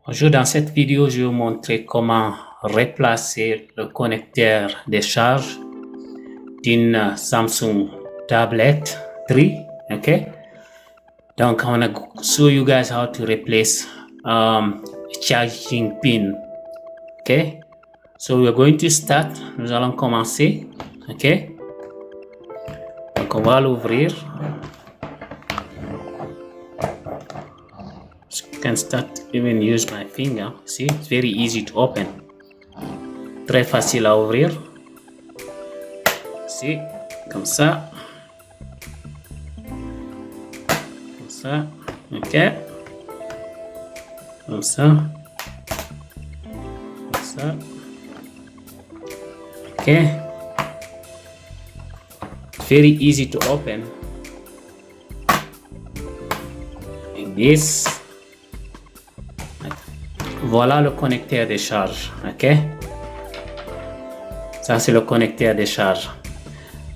Bonjour, dans cette vidéo, je vais vous montrer comment remplacer le connecteur de charge d'une Samsung tablet 3. Okay, donc I want to show you guys how to replace charging pin. Okay, so we are going to start. Nous allons commencer. Ok, donc on va l'ouvrir. Can start even use my finger. See, it's very easy to open. Très facile à ouvrir. See, comme ça. Comme ça. Ok. Comme ça. Comme ça. Ok. It's very easy to open. Like this. Voilà le connecteur de charge, ok? Ça c'est le connecteur de charge.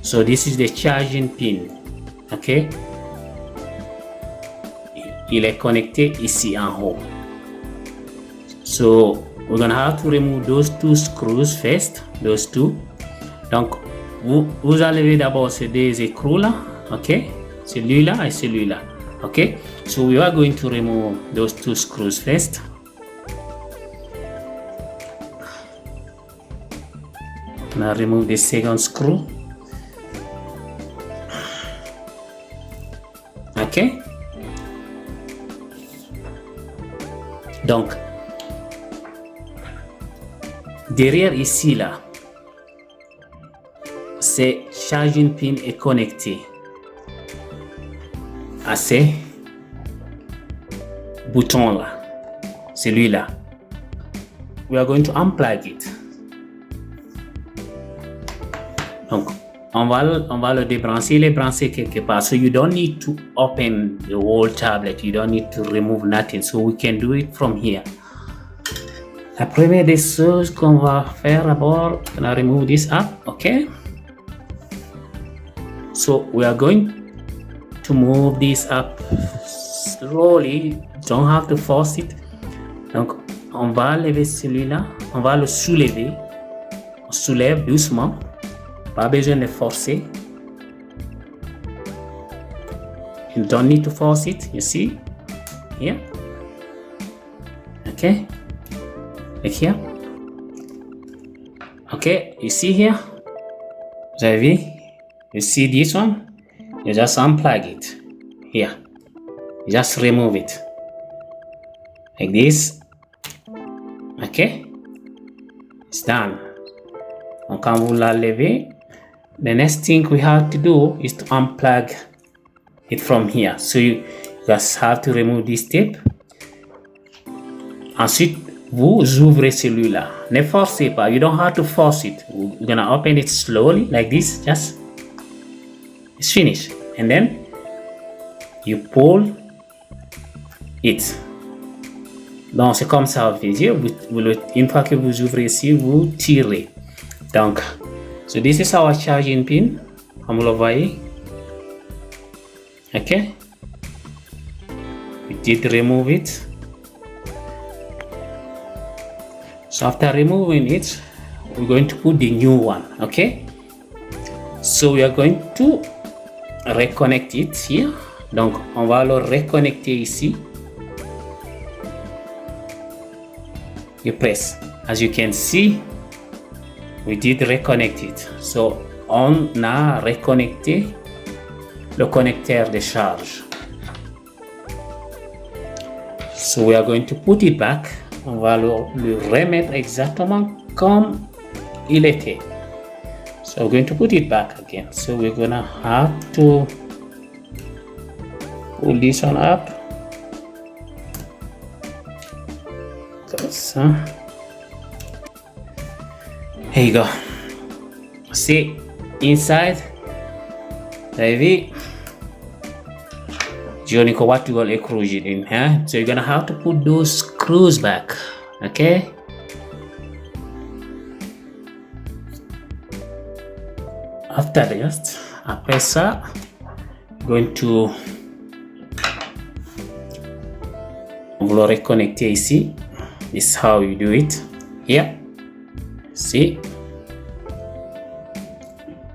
So this is the charging pin, ok? Il est connecté ici en haut. So we're gonna have to remove those two screws first, those two. Donc vous enlevez d'abord ces deux écrous là, ok? Celui-là et celui-là, ok? So we are going to remove those two screws first. Now remove the second screw. Ok. Donc, derrière ici là, c'est charging pin est connecté à ces boutons là. Celui-là. We are going to unplug it. Donc, on va le débrancher. Il est branché quelque part. So you don't need to open the whole tablet. You don't need to remove nothing. So we can do it from here. La première des choses qu'on va faire d'abord, on va remove this up. Okay. So we are going to move this up slowly. Don't have to force it. Donc, on va lever celui-là. On va le soulever. On soulève doucement. Pas besoin de forcer. You don't need to force it, you see? Here. Okay. Like here. Okay, you see here? Vous avez vu? You see this one? You just unplug it. Here. You just remove it. Like this. Okay. It's done. Donc quand vous la levez, the next thing we have to do is to unplug it from here. So you just have to remove this tape. Ensuite, vous ouvrez celui-là. Ne forcez pas. You don't have to force it. We're gonna open it slowly like this. Just it's finished. And then you pull it. Donc c'est comme ça, vous voyez. Une fois que vous ouvrez ici, vous tirez. Donc, so this is our charging pin, comme vous le voyez. Okay, we did remove it. So after removing it, we're going to put the new one. Okay, so we are going to reconnect it here. Donc, on va le reconnecter ici. You press, as you can see. We did reconnect it. So, on a reconnecté le connecteur de charge. So, we are going to put it back. On va le remettre exactement comme il était. So, we're going to put it back again. So, we're gonna have to pull this one up. Comme ça. Here you go. See, inside, vous avez vu, Johnny ko what you call extrusion in here. So you're gonna have to put those screws back, okay? After that, après ça, going to vous le reconnecter ici. This is how you do it. Here, see,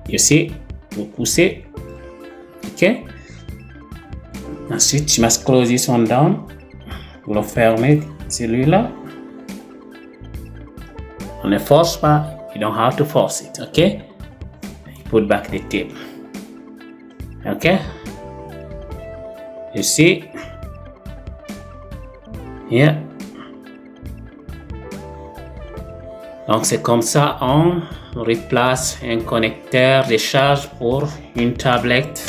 you see, vous poussez, ok. Ensuite, tu must close this one down. Vous le fermez, celui-là. On ne force pas, you don't have to force it, okay? You put back the tape, okay? You see? Yeah. Donc c'est comme ça on replace un connecteur de charge pour une tablette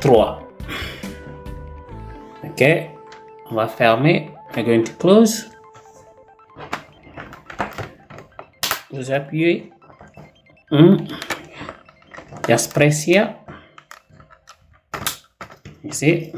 3. Ok, on va fermer. I'm going to close. Vous appuyez. Just press here. You see?